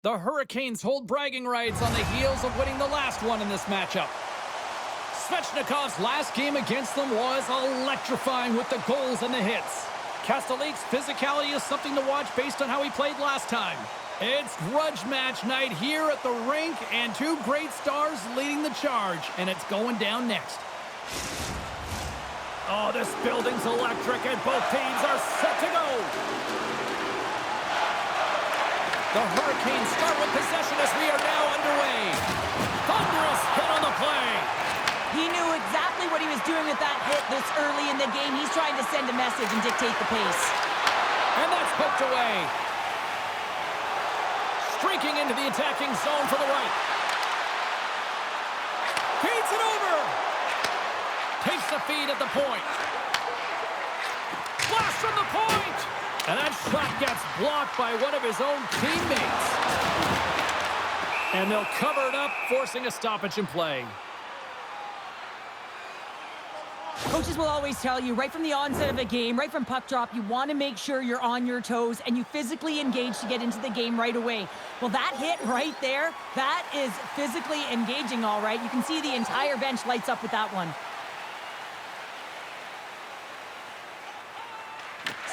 The Hurricanes hold bragging rights on the heels of winning the last one in this matchup. Svechnikov's last game against them was electrifying with the goals and the hits. Kastelik's physicality is something to watch based on how he played last time. It's grudge match night here at the rink, and two great stars leading the charge, and it's going down next. Oh, this building's electric, and both teams are set to go. The Hurricanes start with possession as we are now underway. Thunderous hit on the play. He knew exactly what he was doing with that hit this early in the game. He's trying to send a message and dictate the pace. And that's poked away. Streaking into the attacking zone for the right. Feeds it over. Takes the feed at the point. Blast from the point. And that shot gets blocked by one of his own teammates. And they'll cover it up, forcing a stoppage in play. Coaches will always tell you right from the onset of a game, right from puck drop, you want to make sure you're on your toes and you physically engage to get into the game right away. Well, that hit right there, that is physically engaging, all right. You can see the entire bench lights up with that one.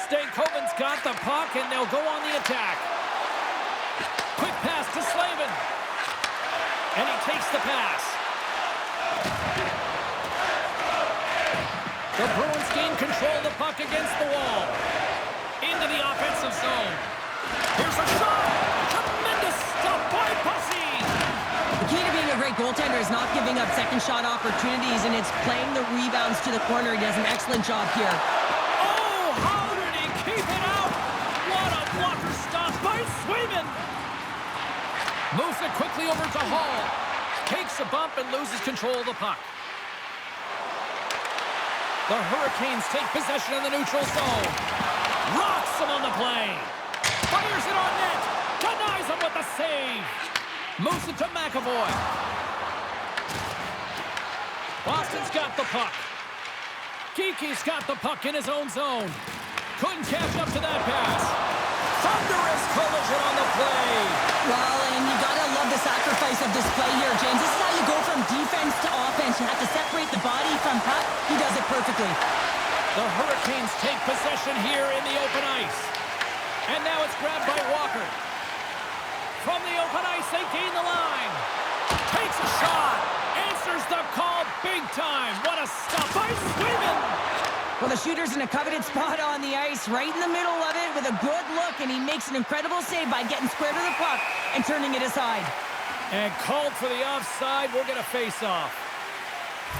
Stankoven's got the puck, and they'll go on the attack. Quick pass to Slavin. And he takes the pass. The Bruins gain control of the puck against the wall. Into the offensive zone. Here's a shot. Tremendous stop by Bussy. The key to being a great goaltender is not giving up second shot opportunities, and it's playing the rebounds to the corner. He does an excellent job here. Oh, how did he keep it out? What a blocker stop by Swayman. Moves it quickly over to Hall. Takes a bump and loses control of the puck. The Hurricanes take possession in the neutral zone. Rocks him on the play. Fires it on net. Denies him with the save. Moves it to McAvoy. Boston's got the puck. Geeky's got the puck in his own zone. Couldn't catch up to that pass. Thunderous collision on the play. Well, and you gotta love the sacrifice of this play here, James. This is how you go from defense to offense. You have to separate the body from puck. He does it perfectly. The Hurricanes take possession here in the open ice. And now it's grabbed by Walker. From the open ice, they gain the line. Takes a shot. Answers the call big time. What a stop by Swayman. Well, the shooter's in a coveted spot on the ice, right in the middle of it with a good look, and he makes an incredible save by getting square to the puck and turning it aside. And called for the offside. We're going to face off.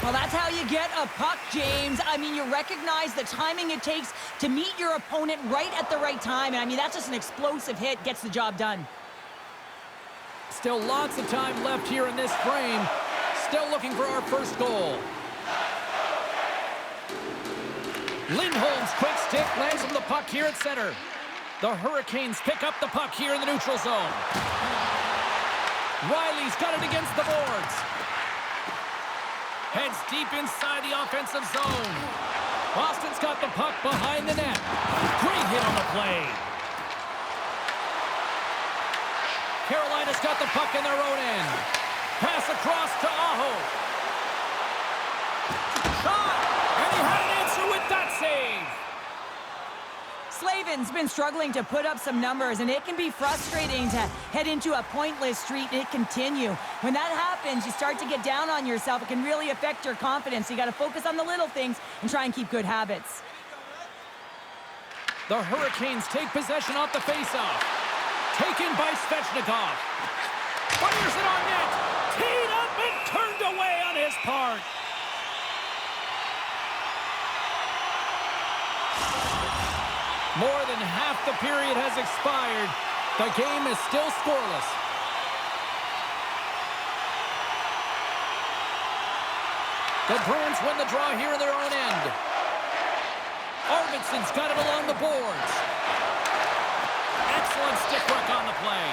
Well, that's how you get a puck, James. I mean, you recognize the timing it takes to meet your opponent right at the right time. And I mean, that's just an explosive hit, gets the job done. Still lots of time left here in this frame. Still looking for our first goal. Lindholm's quick stick lands him the puck here at center. The Hurricanes pick up the puck here in the neutral zone. Riley's got it against the boards. Heads deep inside the offensive zone. Boston's got the puck behind the net. Great hit on the play. Carolina's got the puck in their own end. Pass across to Aho. Shot! And he had an answer with that save. Slavin's been struggling to put up some numbers, and it can be frustrating to head into a pointless streak and it continue. When that happens, you start to get down on yourself. It can really affect your confidence. You got to focus on the little things and try and keep good habits. The Hurricanes take possession off the faceoff. Taken by Svechnikov. Fires it on net. Teed up and turned away on his part. More than half the period has expired. The game is still scoreless. The Bruins win the draw here in their own end. Arvidsson's got it along the boards. Excellent stick work on the play.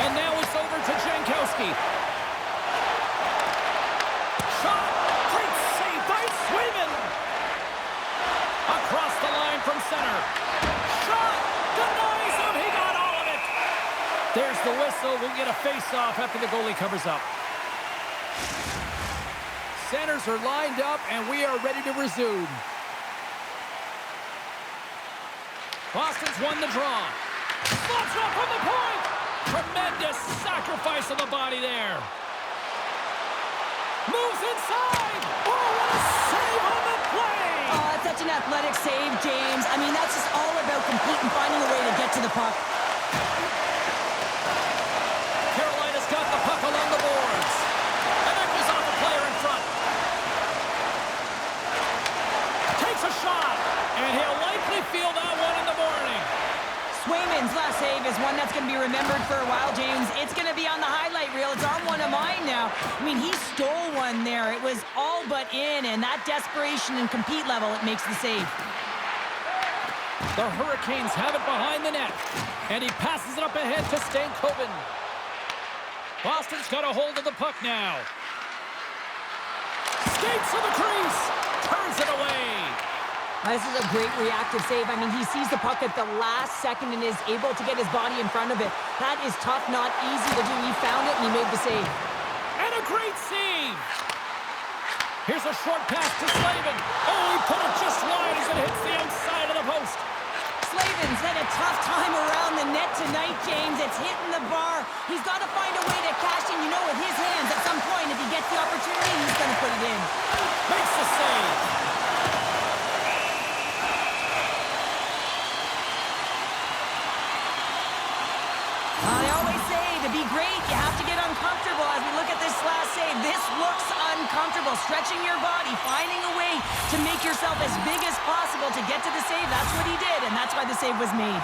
And now it's over to Jankowski. Shot! Great save by Swayman! Across the line from center. Shot! Denies him! He got all of it! There's the whistle. We'll get a face-off after the goalie covers up. Centers are lined up, and we are ready to resume. Boston's won the draw. Slots up from the point. Tremendous sacrifice of the body there. Moves inside. Oh, what a save on the play. Oh, that's such an athletic save, James. I mean, that's just all about completing, finding a way to get to the puck. Carolina's got the puck along the boards. And that goes off the player in front. Takes a shot. And he'll likely feel that one in the morning. Swayman's last save is one that's going to be remembered for a while, James. It's going to be on the highlight reel. It's on one of mine now. I mean, he stole one there. It was all but in, and that desperation and compete level, it makes the save. The Hurricanes have it behind the net, and he passes it up ahead to Stankoven. Boston's got a hold of the puck now. Skates to the crease, turns it away. This is a great reactive save. I mean, he sees the puck at the last second and is able to get his body in front of it. That is tough, not easy to do. He found it, and he made the save. And a great save. Here's a short pass to Slavin. Oh, he put it just wide as it hits the outside of the post. Slavin's had a tough time around the net tonight, James. It's hitting the bar. He's got to find a way to cash in, you know, with his hands. At some point, if he gets the opportunity, he's going to put it in. Makes the save. I always say, to be great, you have to get uncomfortable. As we look at this last save, this looks uncomfortable. Stretching your body, finding a way to make yourself as big as possible to get to the save. That's what he did, and that's why the save was made.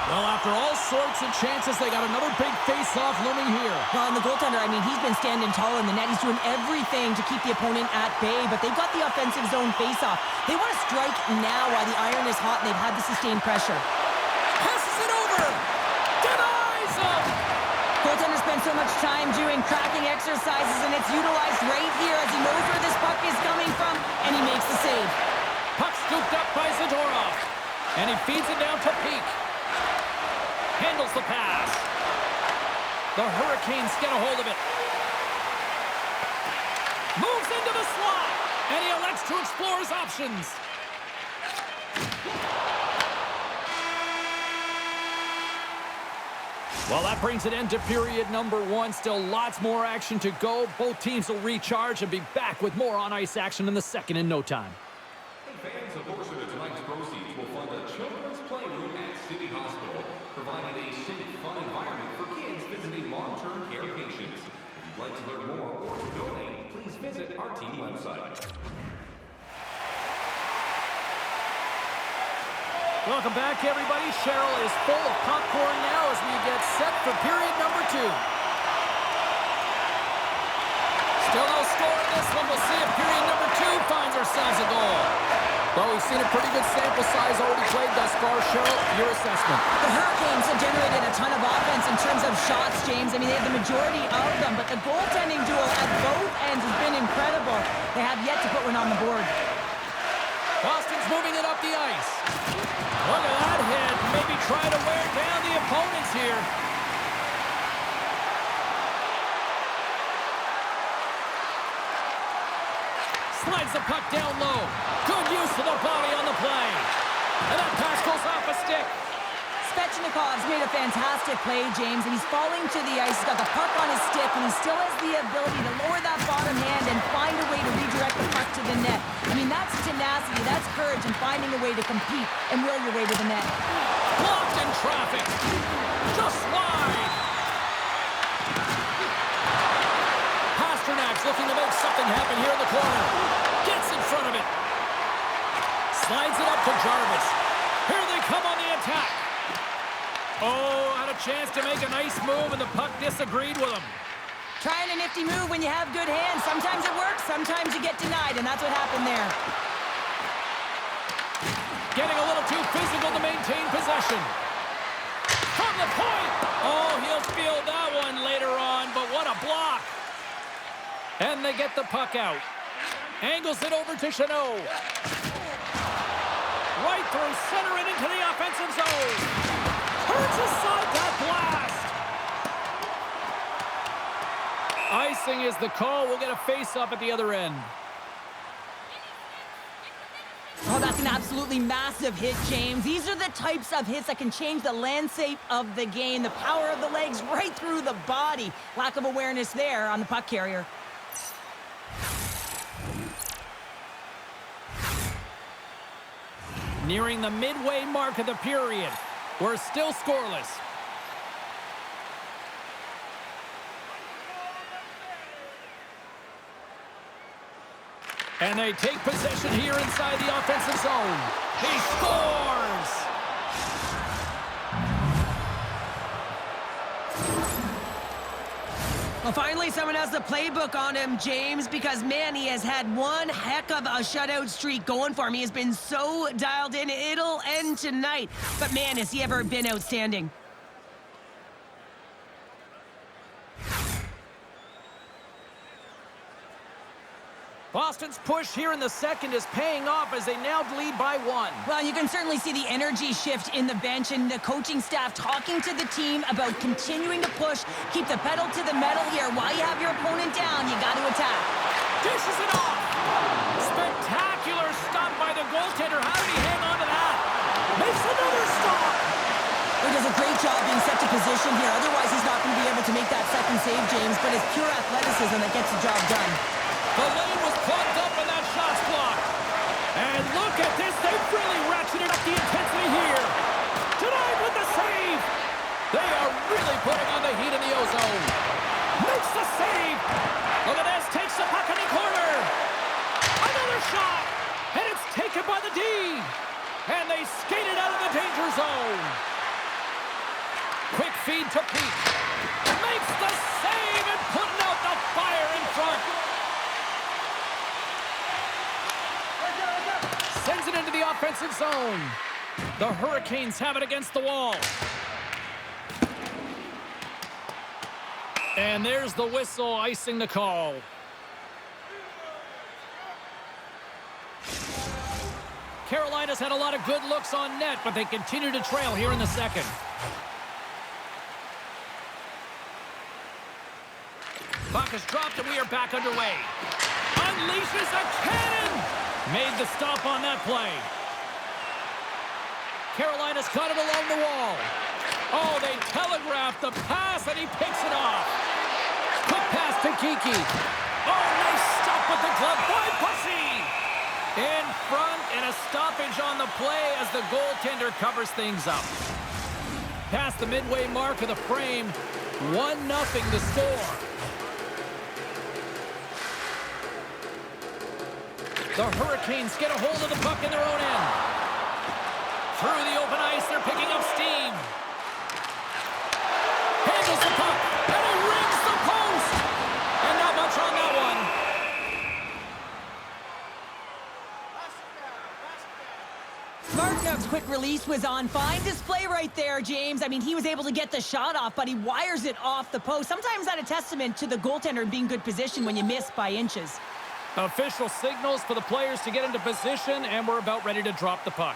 Well, after all sorts of chances, they got another big face-off looming here. Well, and the goaltender, I mean, he's been standing tall in the net. He's doing everything to keep the opponent at bay, but they've got the offensive zone face-off. They want to strike now while the iron is hot, and they've had the sustained pressure. Passes it over. Denies him. Goaltender spends so much time doing cracking exercises, and it's utilized right here as he knows where this puck is coming from, and he makes the save. Puck scooped up by Zadorov, and he feeds it down to Peak. Handles the pass. The Hurricanes get a hold of it. Moves into the slot, and he elects to explore his options. Well, that brings an end to period number one. Still lots more action to go. Both teams will recharge and be back with more on-ice action in the second in no time. Fans, a portion of tonight's proceeds will fund a children's playroom at City Hospital, providing a safe, fun environment for kids visiting long-term care patients. If you'd like to learn more or to donate, please visit our team website. Welcome back, everybody. Cheryl is full of popcorn now as we get set for period number two. Still no score in this one. We'll see if period number two finds ourselves a goal. Well, we've seen a pretty good sample size already played thus far. Cheryl, your assessment. The Hurricanes have generated a ton of offense in terms of shots, James. I mean, they have the majority of them, but the goaltending duel at both ends has been incredible. They have yet to put one on the board. Boston's moving it up the ice. Look at that hit. Maybe try to wear down the opponents here. Slides the puck down low. Good use of the body on the play. And that pass goes off a stick. Svechnikov's made a fantastic play, James, and he's falling to the ice. He's got the puck on his stick, and he still has the ability to lower that bottom hand and find a way to redirect the puck to the net. I mean, that's tenacity, that's courage, and finding a way to compete and will your way to the net. Blocked in traffic. Just wide. Pasternak's looking to make something happen here in the corner. Gets in front of it. Slides it up to Jarvis. Here they come on the attack. Oh, had a chance to make a nice move, and the puck disagreed with him. Trying a nifty move when you have good hands. Sometimes it works, sometimes you get denied, and that's what happened there. Getting a little too physical to maintain possession. From the point. Oh, he'll feel that one later on, but what a block. And they get the puck out. Angles it over to Chanot. Right through center and into the offensive zone. Turns aside that blast. Icing is the call. We'll get a face-up at the other end. Oh, that's an absolutely massive hit, James. These are the types of hits that can change the landscape of the game. The power of the legs right through the body. Lack of awareness there on the puck carrier. Nearing the midway mark of the period. We're still scoreless. And they take possession here inside the offensive zone. He scores! Well, finally, someone has the playbook on him, James, because, man, he has had one heck of a shutout streak going for him. He has been so dialed in. It'll end tonight. But, man, has he ever been outstanding. Boston's push here in the second is paying off as they now lead by 1. Well, you can certainly see the energy shift in the bench and the coaching staff talking to the team about continuing to push, keep the pedal to the metal here. While you have your opponent down, you got to attack. Dishes it off! Spectacular stop by the goaltender. How did he hang on to that? Makes another stop! He does a great job being set to position here. Otherwise, he's not going to be able to make that second save, James, but it's pure athleticism that gets the job done. The lane was plugged up and that shot's blocked. And look at this. They've really ratcheted up the intensity here. Denied with the save. They are really putting on the heat in the ozone. Makes the save. Look at this. Takes the puck in the corner. Another shot. And it's taken by the D. And they skated out of the danger zone. Quick feed to Pete. Makes the save and putting out the fire in front. Sends it into the offensive zone. The Hurricanes have it against the wall. And there's the whistle, icing the call. Carolina's had a lot of good looks on net, but they continue to trail here in the second. Puck is dropped and we are back underway. Unleashes a cannon! Made the stop on that play. Carolina's got it along the wall. Oh, they telegraphed the pass, and he picks it off. Quick pass to Kiki. Oh, nice stop with the glove by Pussy. In front, and a stoppage on the play as the goaltender covers things up. Past the midway mark of the frame, 1-0 the score. The Hurricanes get a hold of the puck in their own end. Through the open ice, they're picking up steam. Handles the puck, and he rings the post. And not much on that one. Martinov's quick release was on. Fine display right there, James. I mean, he was able to get the shot off, but he wires it off the post. Sometimes that's a testament to the goaltender being in good position when you miss by inches. Official signals for the players to get into position, and we're about ready to drop the puck.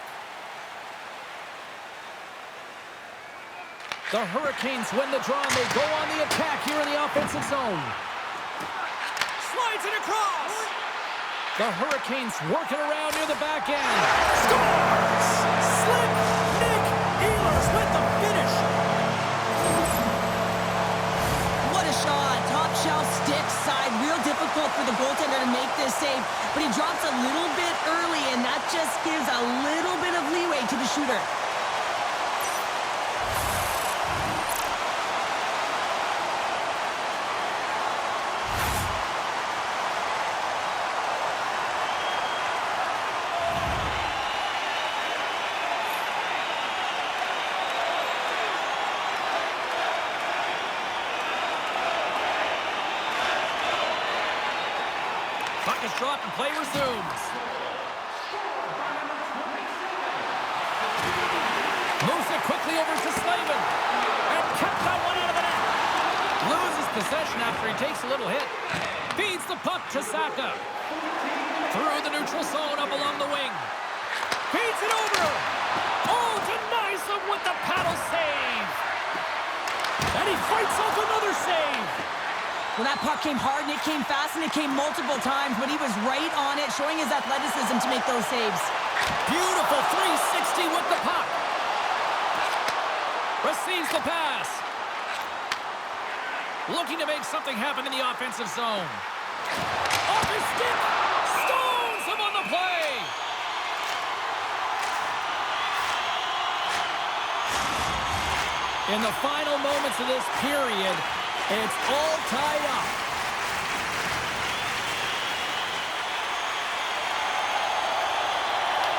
The Hurricanes win the draw, and they go on the attack here in the offensive zone. Slides it across. The Hurricanes work it around near the back end. Scores! Slick Nick Ehlers with the finish. What a shot. Top shelf stick side. Real difficult for the goaltender to make this save, but he drops a little bit early, and that just gives a little bit of leeway to the shooter. Puck is dropped and play resumes. Moves it quickly over to Slavin. And kept that one out of the net. Loses possession after he takes a little hit. Feeds the puck to Saka. Through the neutral zone up along the wing. Feeds it over. Oh, denies him with the paddle save. And he fights off another save. Well, that puck came hard, and it came fast, and it came multiple times, but he was right on it, showing his athleticism to make those saves. Beautiful 360 with the puck. Receives the pass. Looking to make something happen in the offensive zone. Off his stick. Stones him on the play. In the final moments of this period, it's all tied up.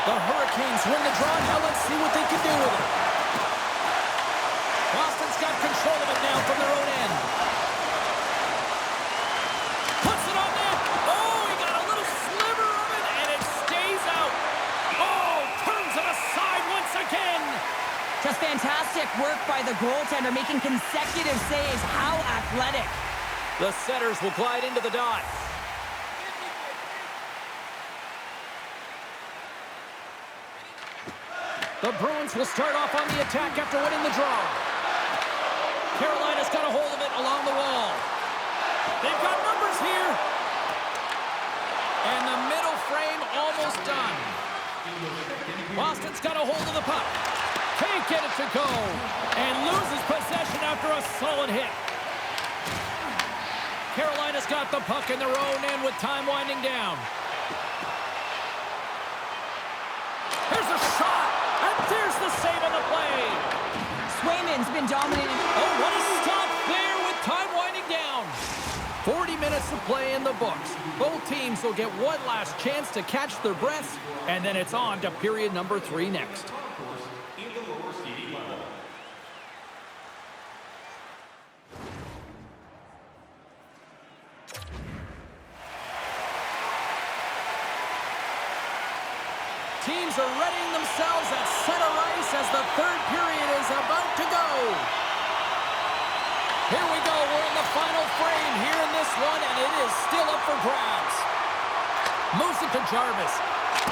The Hurricanes win the draw. Now let's see what they can do with it. Boston's got control of it now from their own end. Puts it on net. Oh, he got a little sliver of it, and it stays out. Oh, turns it aside once again. Just fantastic work by the goaltender, making consecutive saves. How athletic. The setters will glide into the dot. The Bruins will start off on the attack after winning the draw. Carolina's got a hold of it along the wall. They've got numbers here. And the middle frame almost done. Boston's got a hold of the puck. Can't get it to go. And loses possession after a solid hit. Carolina's got the puck in their own end with time winding down. Here's a shot. And there's the save on the play. Swayman's been dominating. Oh, what a stop there with time winding down. 40 minutes to play in the books. Both teams will get one last chance to catch their breaths, and then it's on to period number 3 next. Teams are readying themselves at center ice as the third period is about to go. Here we go. We're in the final frame here in this one, and it is still up for grabs. Moves it to Jarvis.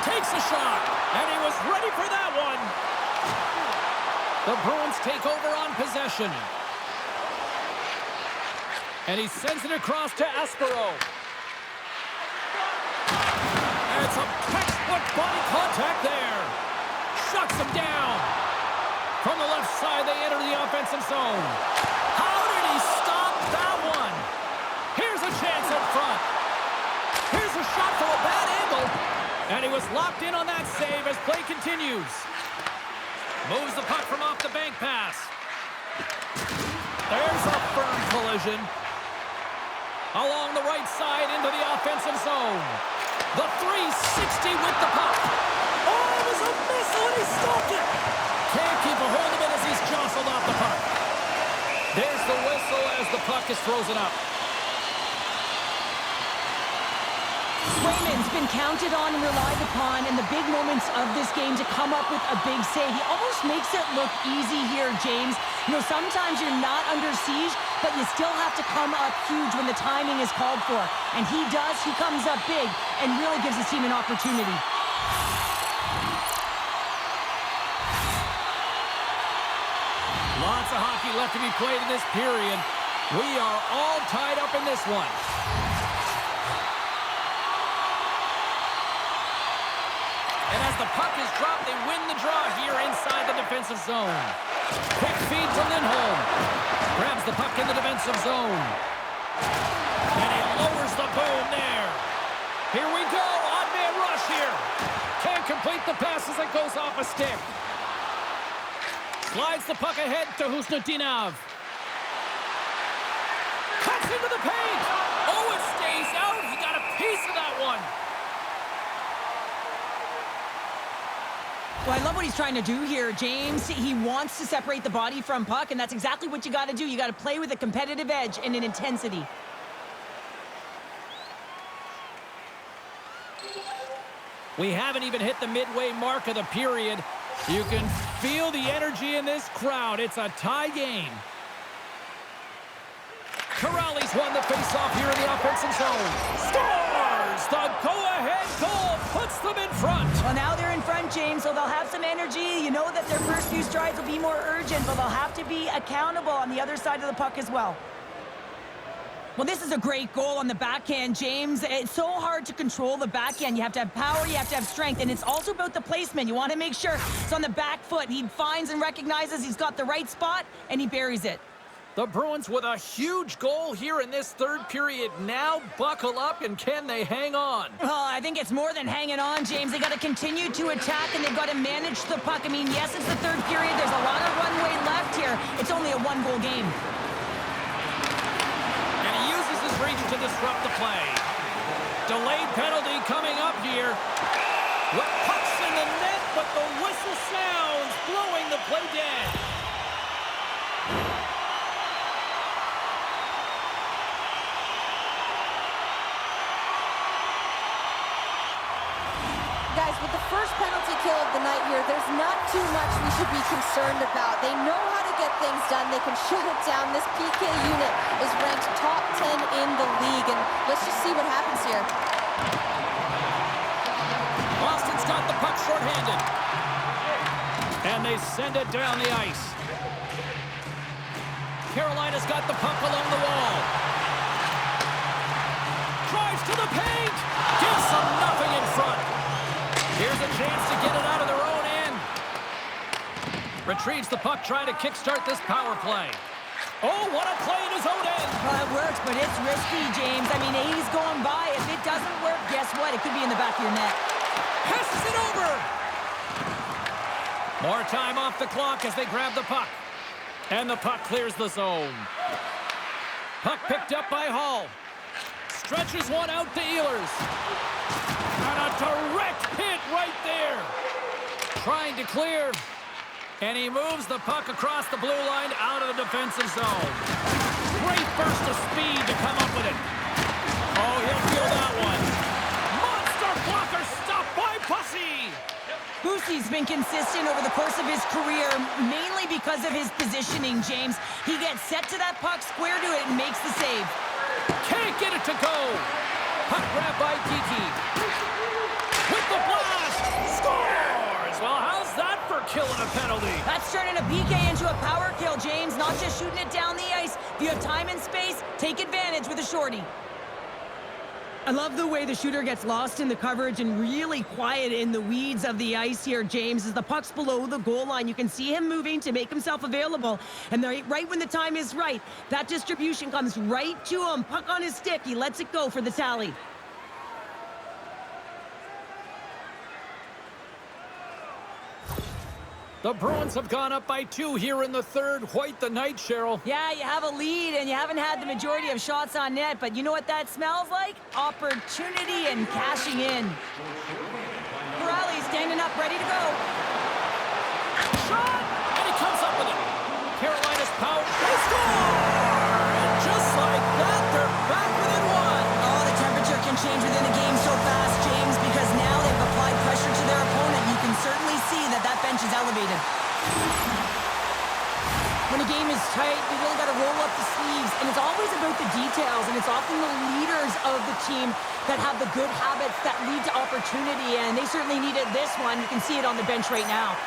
Takes a shot, and he was ready for that one. The Bruins take over on possession. And he sends it across to Aspero. And it's a textbook body contact there. Shuts him down. From the left side, they enter the offensive zone. How did he stop that one? Here's a chance up front. Here's a shot from a bad angle. And he was locked in on that save as play continues. Moves the puck from off the bank pass. There's a firm collision. Along the right side into the offensive zone. The 360 with the puck. Oh, it was a missile and he stopped it. Can't keep a hold of it as he's jostled off the puck. There's the whistle as the puck is frozen up. Swayman's been counted on and relied upon in the big moments of this game to come up with a big save. He almost makes it look easy here, James. You know, sometimes you're not under siege, but you still have to come up huge when the timing is called for. And he does. He comes up big and really gives his team an opportunity. Lots of hockey left to be played in this period. We are all tied up in this one. And as the puck is dropped, they win the draw here inside the defensive zone. Quick feed to Lindholm. Grabs the puck in the defensive zone. And he lowers the boom there. Here we go. Odd man rush here. Can't complete the pass as it goes off a stick. Slides the puck ahead to Husnutinov. Cuts into the paint. Oh, it stays out. He got a piece of that one. Well, I love what he's trying to do here, James. He wants to separate the body from puck, and that's exactly what you got to do. You got to play with a competitive edge and an intensity. We haven't even hit the midway mark of the period. You can feel the energy in this crowd. It's a tie game. Corrales won the faceoff here in the offensive zone. Scores! The go-ahead goal puts them in front. Well, now they're in front, James, so they'll have some energy. You know that their first few strides will be more urgent, but they'll have to be accountable on the other side of the puck as well. Well, this is a great goal on the backhand, James. It's so hard to control the backhand. You have to have power, you have to have strength, and it's also about the placement. You want to make sure it's on the back foot. He finds and recognizes he's got the right spot, and he buries it. The Bruins with a huge goal here in this third period. Now buckle up, and can they hang on? Oh, I think it's more than hanging on, James. They got to continue to attack, and they've got to manage the puck. I mean, yes, it's the third period. There's a lot of runway left here. It's only a one-goal game. And he uses his reach to disrupt the play. Delayed penalty coming up here. With pucks in the net, but the whistle sounds, blowing the play dead. Guys, with the first penalty kill of the night here, there's not too much we should be concerned about. They know how to get things done. They can shut it down. This PK unit is ranked top 10 in the league, and let's just see what happens here. Boston's got the puck shorthanded. And they send it down the ice. Carolina's got the puck along the wall. Drives to the paint. Gives them nothing in front. Here's a chance to get it out of their own end. Retrieves the puck, trying to kickstart this power play. Oh, what a play in his own end. Well, it works, but it's risky, James. I mean, he's going by. If it doesn't work, guess what? It could be in the back of your net. Passes it over. More time off the clock as they grab the puck. And the puck clears the zone. Puck picked up by Hall. Stretches one out to Ehlers. And a direct hit right there. Trying to clear. And he moves the puck across the blue line out of the defensive zone. Great burst of speed to come up with it. Oh, he'll feel that one. Monster blocker stopped by Bussy. Bussy's been consistent over the course of his career, mainly because of his positioning, James. He gets set to that puck, square to it, and makes the save. Can't get it to go. Puck grab by Kiki. With the blast. Scores! Well, how's that for killing a penalty? That's turning a PK into a power kill, James. Not just shooting it down the ice. If you have time and space, take advantage with a shorty. I love the way the shooter gets lost in the coverage and really quiet in the weeds of the ice here, James. As the puck's below the goal line, you can see him moving to make himself available. And right when the time is right, that distribution comes right to him. Puck on his stick. He lets it go for the tally. The Bruins have gone up by 2 here in the third. White the night, Cheryl. Yeah, you have a lead, and you haven't had the majority of shots on net, but you know what that smells like? Opportunity and cashing in. Corrali standing up, ready to go. Shot! And he comes up with it. Carolina's power. They score! And just like that, they're back within one. Oh, the temperature can change within a game so fast, James, because now they've applied pressure to their opponent. You can certainly see that that bench is elevated. When a game is tight, you really got to roll up the sleeves, and it's always about the details, and it's often the leaders of the team that have the good habits that lead to opportunity, and they certainly needed this one. You can see it on the bench right now.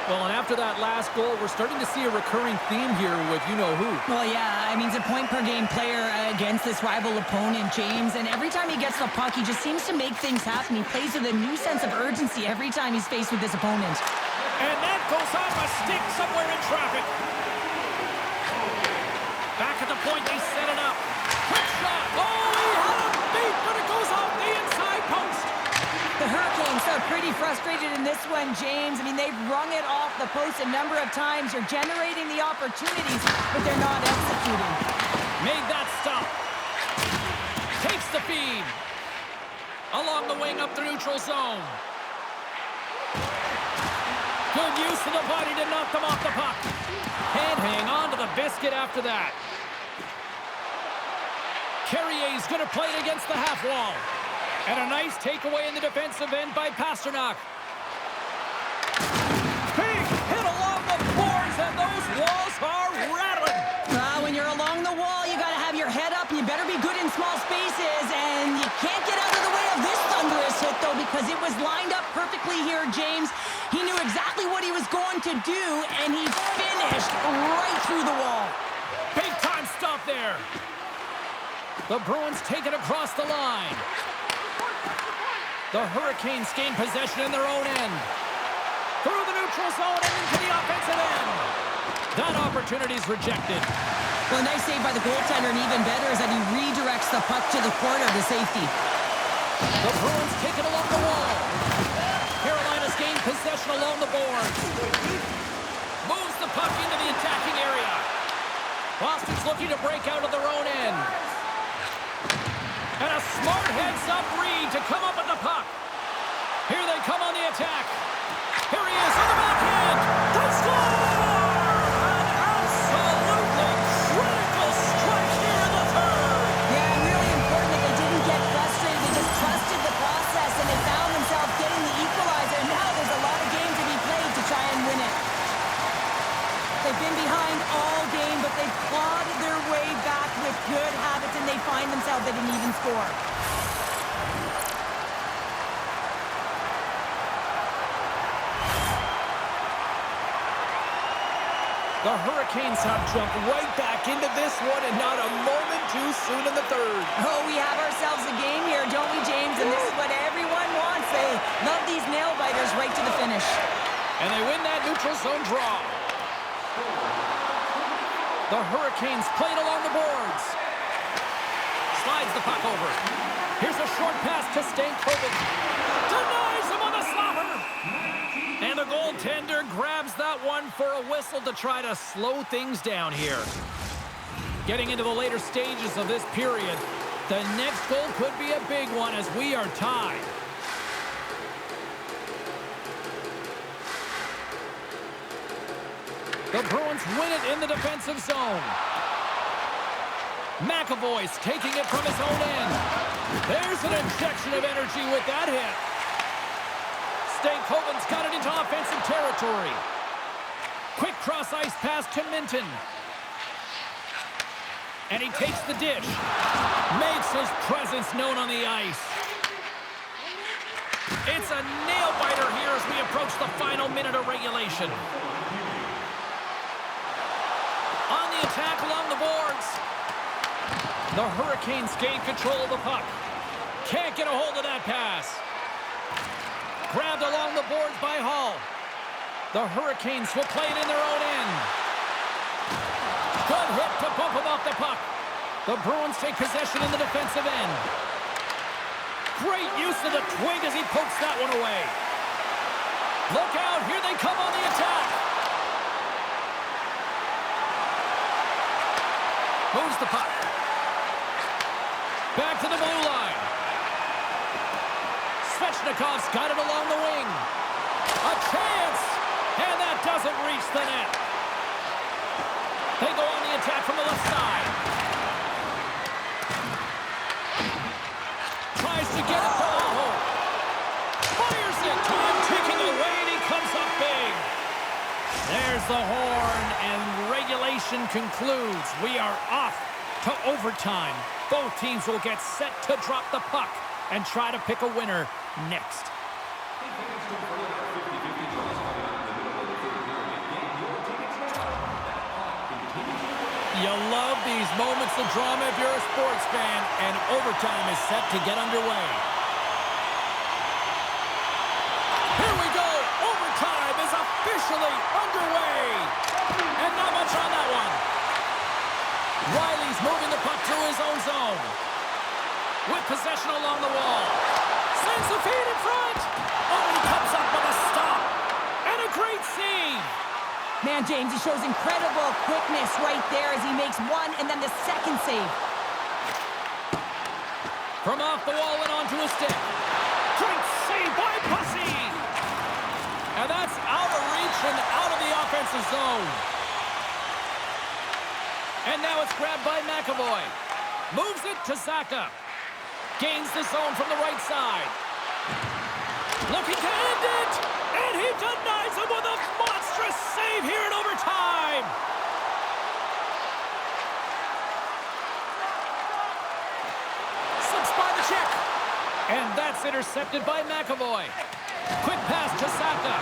Well, and after that last goal, we're starting to see a recurring theme here with you-know-who. Well, yeah, I mean, he's a point-per-game player against this rival opponent, James, and every time he gets the puck, he just seems to make things happen. He plays with a new sense of urgency every time he's faced with this opponent. And that goes off a stick somewhere in traffic. Back at the point, they set it up. Quick shot. Oh, he had a beat, but it goes off the inside post. The Hurricanes are pretty frustrated in this one, James. I mean, they've rung it off the post a number of times. They're generating the opportunities, but they're not executing. Made that stop. Takes the feed. Along the wing up the neutral zone. Good use of the body to knock them off the puck. Can't hang on to the biscuit after that. Carrier's going to play it against the half wall. And a nice takeaway in the defensive end by Pasternak. Big hit along the boards, and those walls are rattling. When you're along the wall, you got to have your head up, and you better be good in small spaces, and you can't get out of the way of this thunderous hit, though, because it was lined up perfectly here, James. He knew exactly what he was going to do, and he finished right through the wall. Big time stop there. The Bruins take it across the line. The Hurricanes gain possession in their own end. Through the neutral zone and into the offensive end. That opportunity's rejected. Well, a nice save by the goaltender, and even better is that he redirects the puck to the corner to safety. The Bruins take it along the wall. Carolina's gained possession along the boards. Moves the puck into the attacking area. Boston's looking to break out of their own end. And a smart heads-up read to come up with the puck. Here they come on the attack. Here he is on the backhand. They score! An absolutely critical strike here in the third. Yeah, really important that they didn't get frustrated. They just trusted the process, and they found themselves getting the equalizer. Now there's a lot of game to be played to try and win it. They've been behind all game, but they've clawed their way back with good habits, and they find themselves at an even score. The Hurricanes have jumped right back into this one, and not a moment too soon in the third. Oh, we have ourselves a game here, don't we, James? And this is what everyone wants. They love these nail-biters right to the finish. And they win that neutral zone draw. The Hurricanes played along the boards. Slides the puck over. Here's a short pass to Stankovic. Denies him on the slapper. And the goaltender grabs that one for a whistle to try to slow things down here. Getting into the later stages of this period, the next goal could be a big one as we are tied. The Bruins win it in the defensive zone. McAvoy's taking it from his own end. There's an injection of energy with that hit. Stankoven's got it into offensive territory. Quick cross-ice pass to Minton. And he takes the dish. Makes his presence known on the ice. It's a nail-biter here as we approach the final minute of regulation. On the attack along the boards. The Hurricanes gain control of the puck. Can't get a hold of that pass. Grabbed along the boards by Hall. The Hurricanes will play it in their own end. Good hit to bump him off the puck. The Bruins take possession in the defensive end. Great use of the twig as he pokes that one away. Look out, here they come on the attack. Moves the puck. Back to the blue line. Svechnikov's got it along the wing. A chance! And that doesn't reach the net. They go on the attack from the left side. Tries to get it to Aho. Fires it to him, taking away, and he comes up big. There's the horn, and regulation concludes. We are off to overtime. Both teams will get set to drop the puck and try to pick a winner next. You love these moments of drama if you're a sports fan, and overtime is set to get underway. Here we go! Overtime is officially underway! And not much on that one. Riley's moving the puck to his own zone. With possession along the wall. Sends the feed in front! Oh, he comes up with a stop! And a great save! Man, James, he shows incredible quickness right there as he makes one and then the second save. From off the wall and onto a stick. Great save by Pussy! And that's out of reach and out of the offensive zone. And now it's grabbed by McAvoy. Moves it to Zaka. Gains the zone from the right side. Looking to end it! And he denies him with a monstrous save here in overtime! Slips by the check. And that's It's intercepted by McAvoy. Quick pass to Saka.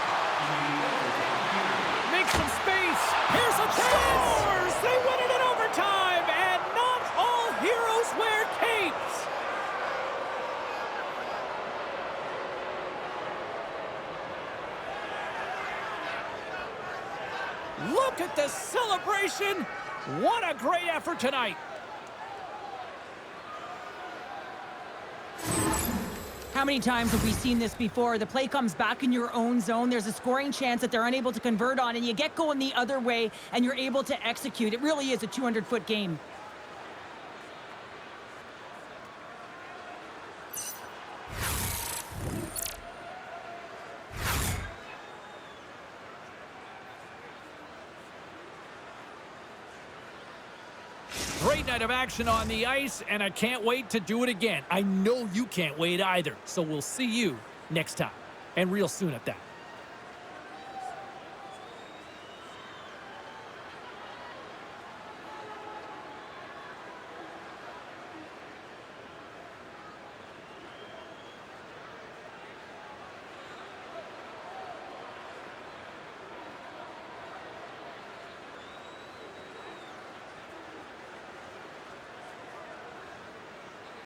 Makes some space. Here's a chance. Scores! They win it in overtime, and not all heroes wear capes. Look at the celebration. What a great effort tonight. How many times have we seen this before? The play comes back in your own zone. There's a scoring chance that they're unable to convert on, and you get going the other way, and you're able to execute. It really is a 200-foot game. Great night of action on the ice, and I can't wait to do it again. I know you can't wait either, so we'll see you next time, and real soon at that.